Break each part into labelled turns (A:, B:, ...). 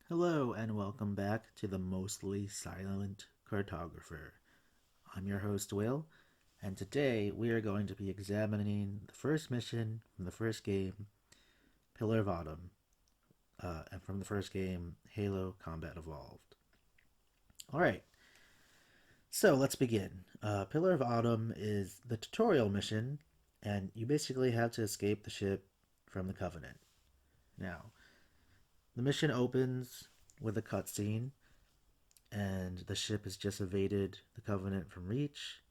A: Hello and welcome back to the Mostly Silent Cartographer. I'm your host, Will, and today we are going to be examining the first mission from the first game, Pillar of Autumn, and from the first game, Halo Combat Evolved. Alright, so let's begin. Pillar of Autumn is the tutorial mission, and you basically have to escape the ship from the Covenant. Now, the mission opens with a cutscene and the ship has just evaded the Covenant from reach.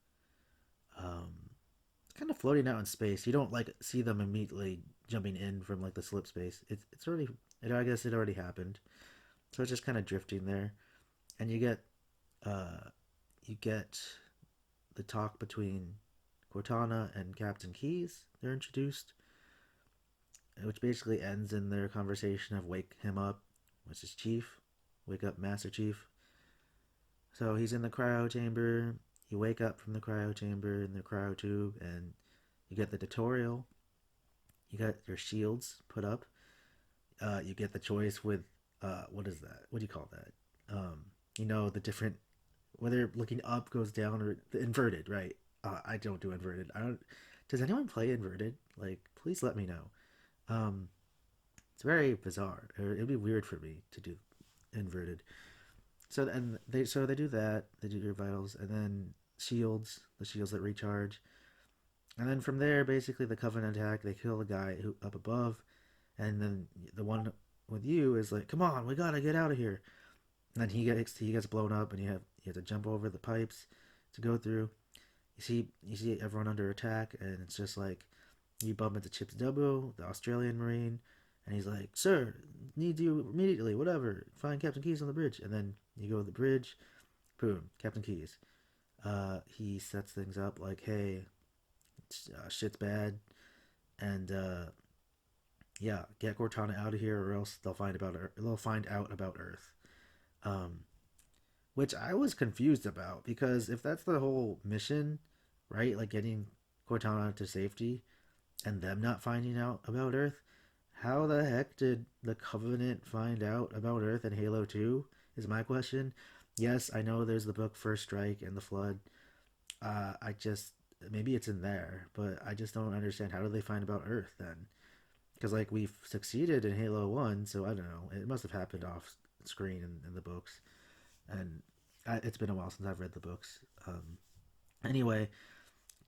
A: It's kind of floating out in space. You don't like see them immediately jumping in from like the slip space. It's already I guess it already happened. So it's just kind of drifting there, and uh you get the talk between Cortana and Captain Keyes. They're introduced, which basically ends in their conversation of wake him up, which is Chief, wake up Master Chief. So he's in the cryo chamber. You wake up from the cryo chamber in the cryo tube, and you get the tutorial. You got your shields put up. You get the choice with what is that? What do you call that? The different whether looking up goes down or the inverted, right? I don't do inverted. I don't. Does anyone play inverted? Like, please let me know. Um, it's very bizarre. It'd be weird for me to do inverted. So they do that. They do your vitals, and then the shields that recharge, and then from there, basically the Covenant attack. They kill the guy who up above, and then the one with you is like, "Come on, we gotta get out of here." And then he gets blown up, and you have to jump over the pipes to go through. You see everyone under attack, and it's just like you bump into Chips Dubbo, the Australian Marine, and he's like, "Sir, need you immediately. Whatever. Find Captain Keyes on the bridge." And then you go to the bridge. Boom, Captain Keyes. He sets things up like, "Hey, shit's bad, and yeah, get Cortana out of here, or else they'll find out about Earth." Um, which I was confused about because if that's the whole mission, right? Like getting Cortana to safety and them not finding out about Earth, how the heck did the Covenant find out about Earth in Halo 2? Is my question. Yes, I know there's the book First Strike and the Flood. I just maybe it's in there, but I just don't understand how do they find about Earth then? Because like we've succeeded in Halo 1, so I don't know. It must have happened off screen in the books, and it's been a while since I've read the books. Anyway,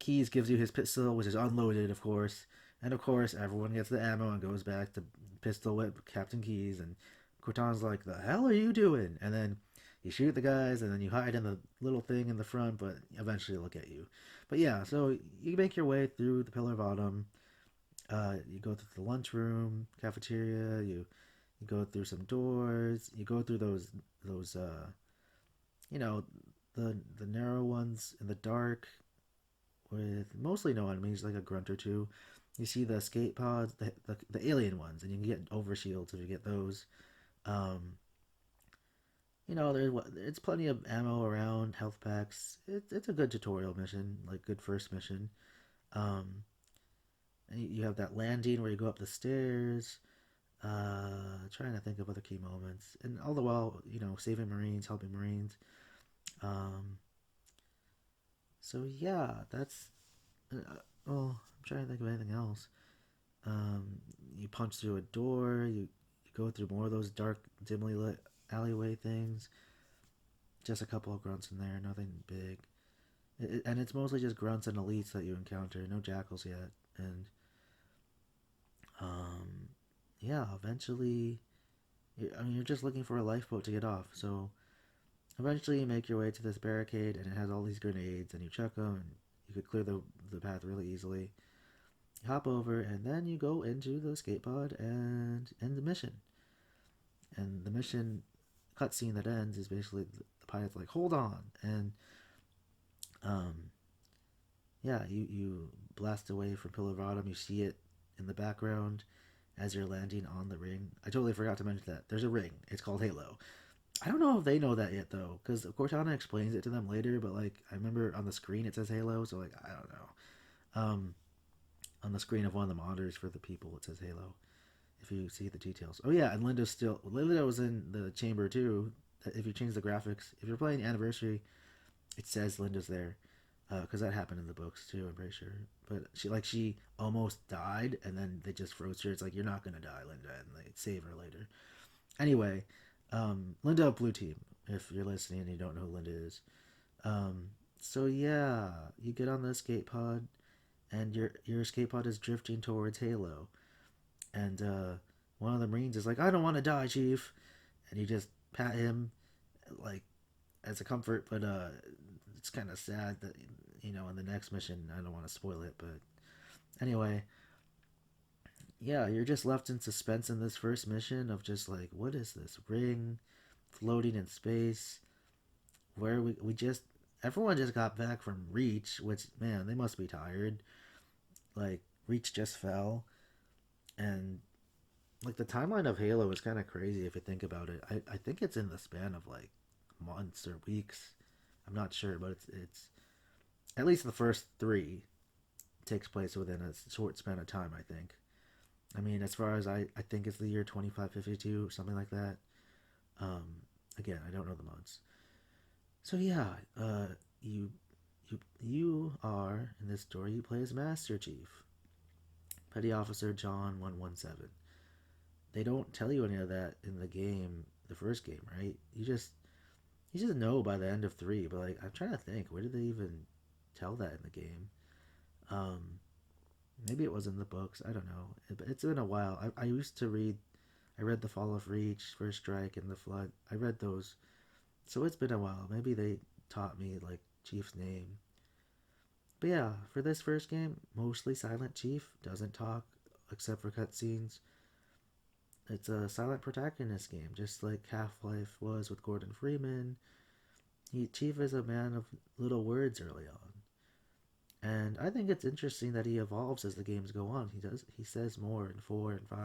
A: Keyes gives you his pistol, which is unloaded, of course, and of course everyone gets the ammo and goes back to pistol whip Captain Keyes, and Cortana's like, "The hell are you doing?" And then you shoot the guys, and then you hide in the little thing in the front, but eventually they'll get you. But yeah, so you make your way through the Pillar of Autumn. You go through the lunchroom, cafeteria. You go through some doors. You go through those you know the narrow ones in the dark with mostly no enemies, like a grunt or two. You see the escape pods, the alien ones, and you can get overshields if you get those. Um, it's plenty of ammo around, health packs. It's a good tutorial mission, like good first mission. Um, and you have that landing where you go up the stairs. Trying to think of other key moments, and all the while, saving Marines, helping Marines. Um, so yeah, that's. I'm trying to think of anything else. You punch through a door. You go through more of those dark, dimly lit alleyway things. Just a couple of grunts in there, nothing big. And it's mostly just grunts and elites that you encounter. No jackals yet, and um, yeah, eventually, you're just looking for a lifeboat to get off. So eventually, you make your way to this barricade, and it has all these grenades, and you chuck them, and you could clear the path really easily. You hop over, and then you go into the escape pod and end the mission. And the mission cutscene that ends is basically the pilot's like, "Hold on," and um, yeah, you blast away from Pillar of Autumn. You see it in the background as you're landing on the ring. I totally forgot to mention that there's a ring. It's called Halo. I don't know if they know that yet though, because Cortana explains it to them later. But like, I remember on the screen it says Halo, so like, I don't know. On the screen of one of the monitors for the people, it says Halo. if you see the details. Oh yeah, and Linda was in the chamber too. If you change the graphics, if you're playing Anniversary, it says Linda's there, because that happened in the books too. I'm pretty sure. But she almost died, and then they just froze her. It's like, you're not gonna die, Linda, and they save her later. Anyway, Linda, blue team. If you're listening and you don't know who Linda is, um, so yeah, you get on the escape pod, and your escape pod is drifting towards Halo, and one of the Marines is like, "I don't want to die, Chief," and you just pat him, like, as a comfort. But it's kind of sad that, in the next mission, I don't want to spoil it, but anyway, yeah, you're just left in suspense in this first mission of just like, what is this ring floating in space? Where we just everyone just got back from Reach, which, man, they must be tired. Like, Reach just fell, and like the timeline of Halo is kind of crazy if you think about it. I think it's in the span of like months or weeks. I'm not sure, but it's at least the first three takes place within a short span of time, I think. I mean, as far as I think it's the year 2552, something like that. Um, Again, I don't know the months. So yeah, you are in this story. You play as Master Chief, Petty Officer John 117. They don't tell you any of that in the game, the first game, right? You just know by the end of three. But like, I'm trying to think, where did they even tell that in the game? Um, Maybe it was in the books. I don't know. It's been a while. I used to read. I read The Fall of Reach, First Strike, and The Flood. I read those, so it's been a while. Maybe they taught me like Chief's name. But yeah, for this first game, mostly silent. Chief doesn't talk except for cutscenes. It's a silent protagonist game, just like Half Life was with Gordon Freeman. Chief is a man of little words early on. And I think it's interesting that he evolves as the games go on. He says more in 4 and 5.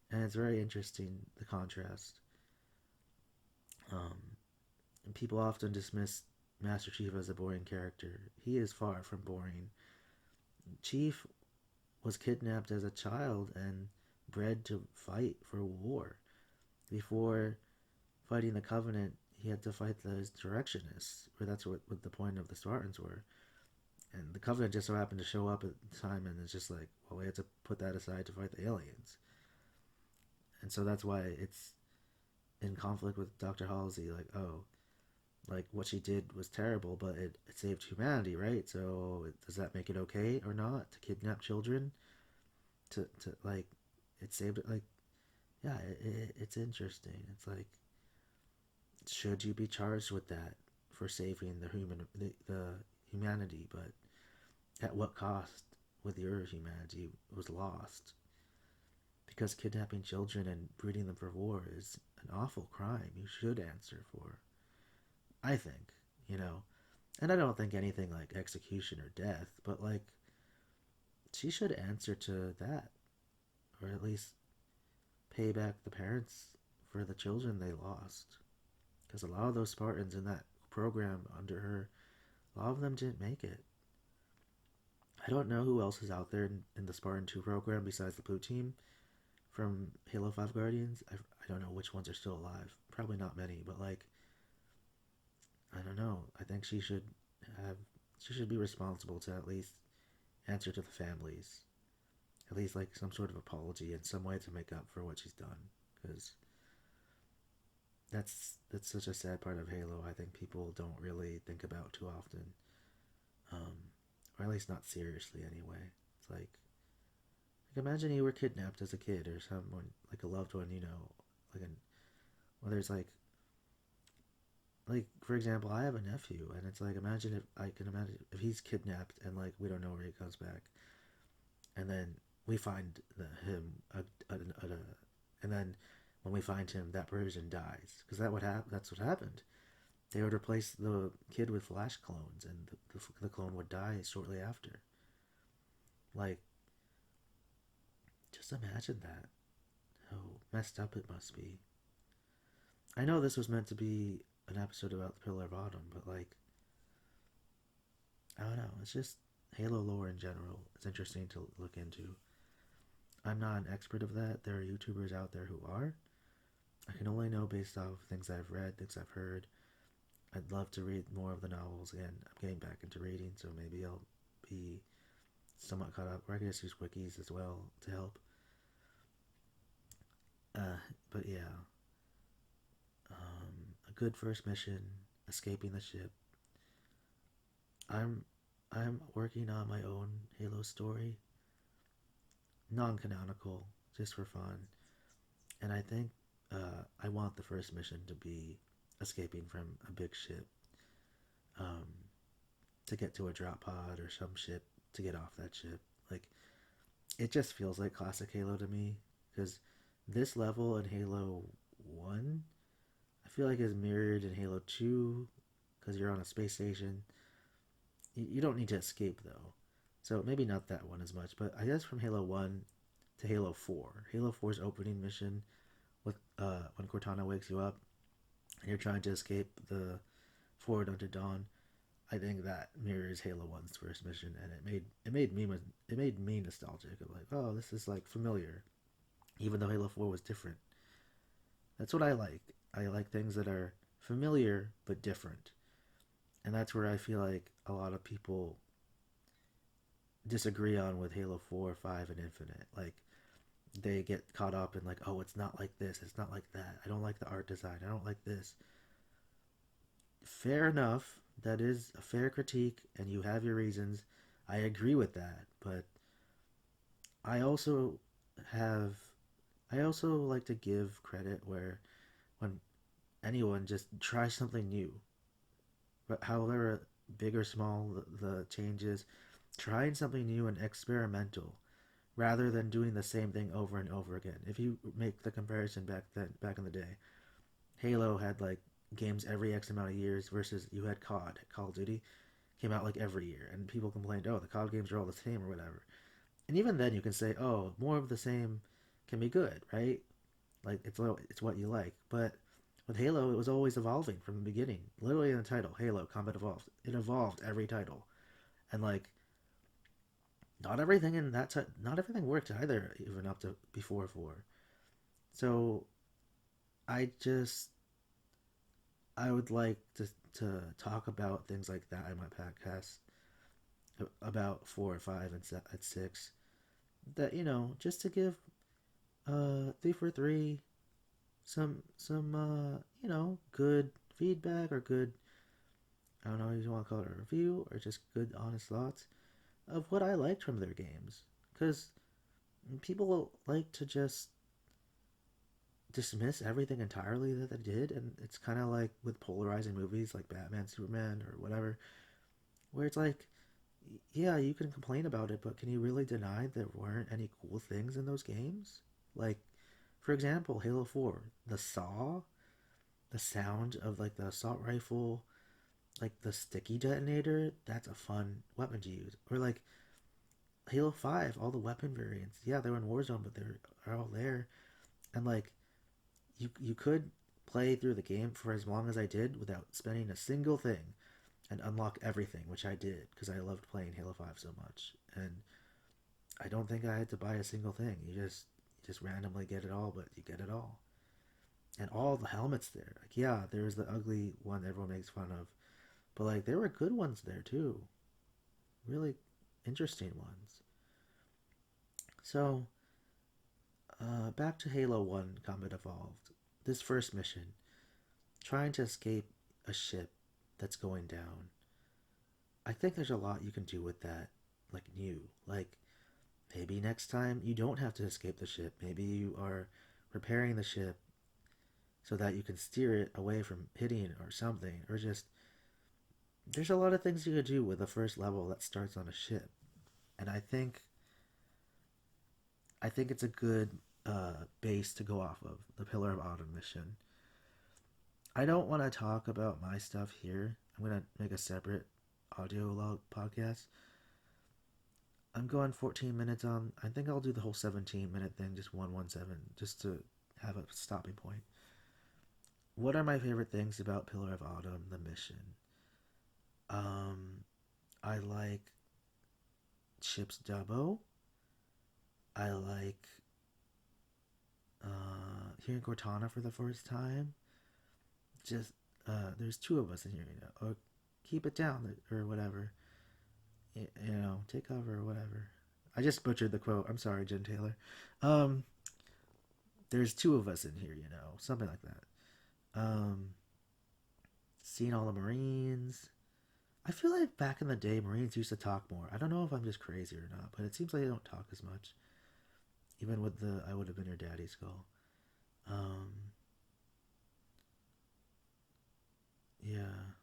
A: And it's very interesting, the contrast. And people often dismiss Master Chief as a boring character. He is far from boring. Chief was kidnapped as a child and bred to fight for war. Before fighting the Covenant, he had to fight the insurrectionists, or that's what the point of the Spartans were. And the Covenant just so happened to show up at the time, and it's just like, well, we had to put that aside to fight the aliens. And so that's why it's in conflict with Dr. Halsey, like, oh, like what she did was terrible, but it saved humanity, right? So does that make it okay or not to kidnap children? To like, it saved it. Like, yeah, it's interesting. It's like, should you be charged with that for saving the humanity? But at what cost? With your humanity was lost, because kidnapping children and breeding them for war is an awful crime you should answer for. I think, you know. And I don't think anything like execution or death, but like, she should answer to that, or at least pay back the parents for the children they lost. Because a lot of those Spartans in that program under her, a lot of them didn't make it. I don't know who else is out there in the Spartan 2 program besides the Blue Team from Halo 5 Guardians. I don't know which ones are still alive. Probably not many, but like, I don't know. I think have she should be responsible to at least answer to the families, at least like some sort of apology in some way to make up for what she's done. Because that's such a sad part of Halo. I think people don't really think about too often, um, or at least not seriously anyway. It's like imagine you were kidnapped as a kid or someone like a loved one, like an whether it's like for example, I have a nephew, and it's like, imagine if I can imagine if he's kidnapped and like we don't know where he comes back, and then we find him, and then when we find him, that person dies, because that's what happened. They would replace the kid with flash clones, and the clone would die shortly after. Like, just imagine that. How messed up it must be. I know this was meant to be an episode about the Pillar of Autumn, but like, I don't know. It's just Halo lore in general. It's interesting to look into. I'm not an expert of that. There are YouTubers out there who are. I can only know based off things I've read, things I've heard. I'd love to read more of the novels again. I'm getting back into reading, so maybe I'll be somewhat caught up. Or I can just use wikis as well to help. Uh, but yeah, a good first mission, escaping the ship. I'm I'm working on my own Halo story, non-canonical, just for fun. And I think I want the first mission to be escaping from a big ship, um, to get to a drop pod or some ship to get off that ship. Like it just feels like classic Halo to me because this level in Halo 1 I feel like is mirrored in Halo 2 because you're on a space station. You don't need to escape though. So maybe not that one as much, but I guess from Halo 1 to Halo 4. Halo four's opening mission with when Cortana wakes you up and you're trying to escape the Forward Unto Dawn. I think that mirrors Halo One's first mission, and it made me nostalgic of like, oh, this is like familiar, even though Halo 4 was different. That's what I like. I like things that are familiar but different, and that's where I feel like a lot of people disagree on with Halo 4, 5, and Infinite. Like they get caught up in like, oh, it's not like this, it's not like that. I don't like the art design. I don't like this. Fair enough. That is a fair critique, and you have your reasons. I agree with that, but I also have. I also like to give credit where when anyone just tries something new, but however big or small the change is, trying something new and experimental rather than doing the same thing over and over again. If you make the comparison back in the day, Halo had like games every X amount of years versus you had COD. Call of Duty came out like every year, and people complained, oh, the COD games are all the same or whatever. And even then, you can say, oh, more of the same can be good, right? Like it's what you like. But with Halo, it was always evolving from the beginning. Literally in the title, Halo Combat Evolved. It evolved every title, and like not everything worked either, even up to before 4. So I just I would like to talk about things like that in my podcast about 4 or 5 and at 6. That just to give 3 for 3 some good feedback or good, I don't know if you want to call it a review or just good honest thoughts of what I liked from their games, because people like to just dismiss everything entirely that they did, and it's kind of like with polarizing movies like Batman, Superman, or whatever, where it's like, yeah, you can complain about it, but can you really deny there weren't any cool things in those games? Like, for example, Halo 4, the saw, the sound of like the assault rifle, like the sticky detonator, that's a fun weapon to use. Or like Halo 5, all the weapon variants. Yeah, they're in Warzone, but they're all there. And like you could play through the game for as long as I did without spending a single thing and unlock everything, which I did because I loved playing Halo 5 so much. And I don't think I had to buy a single thing. You just randomly get it all, but you get it all. And all the helmets there. Like yeah, there's the ugly one everyone makes fun of. But like there were good ones there too. Really interesting ones. So, back to Halo 1 Combat Evolved. This first mission, trying to escape a ship that's going down. I think there's a lot you can do with that, like new. Like maybe next time you don't have to escape the ship. Maybe you are repairing the ship so that you can steer it away from hitting or something. Or just, there's a lot of things you could do with the first level that starts on a ship. And I think it's a good base to go off of, the Pillar of Autumn mission. I don't want to talk about my stuff here. I'm going to make a separate audio log podcast. I'm going 14 minutes on. I think I'll do the whole 17-minute thing, just 117, just to have a stopping point. What are my favorite things about Pillar of Autumn, the mission? Um, I like Chip's Dubbo. I like hearing Cortana for the first time. Just there's two of us in here, you know. Or keep it down or whatever. You know, take cover or whatever. I just butchered the quote. I'm sorry, Jen Taylor. Um, there's two of us in here, you know, something like that. Seeing all the Marines. I feel like back in the day, Marines used to talk more. I don't know if I'm just crazy or not, but it seems like they don't talk as much. Even with the "I would have been your daddy" skull. Um, yeah,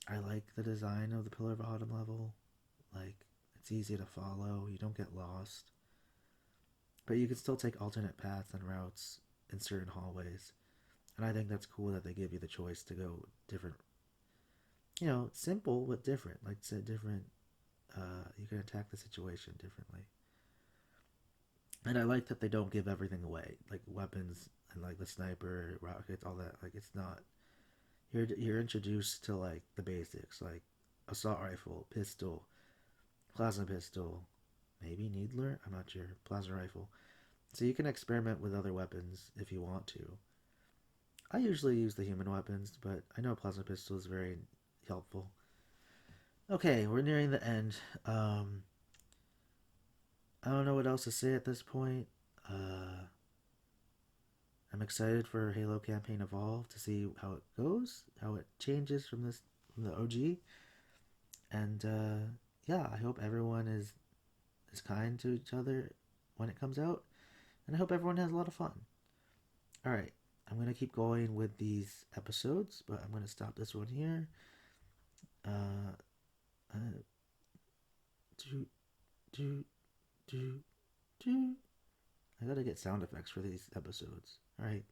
A: I like the design of the Pillar of Autumn level. Like it's easy to follow. You don't get lost, but you can still take alternate paths and routes in certain hallways. And I think that's cool that they give you the choice to go different. You know, simple but different. Like said, different. You can attack the situation differently. And I like that they don't give everything away, like weapons and like the sniper, rockets, all that. Like it's not. You're introduced to like the basics, like assault rifle, pistol, plasma pistol, maybe needler. I'm not sure. Plasma rifle. So you can experiment with other weapons if you want to. I usually use the human weapons, but I know plasma pistol is very helpful. Okay, we're nearing the end. Um, I don't know what else to say at this point. Uh, I'm excited for Halo Campaign Evolve to see how it goes, how it changes from the OG, and yeah, I hope everyone is kind to each other when it comes out, and I hope everyone has a lot of fun. All right, I'm gonna keep going with these episodes, but I'm gonna stop this one here. Uh, uh do do do do. I gotta get sound effects for these episodes. All right.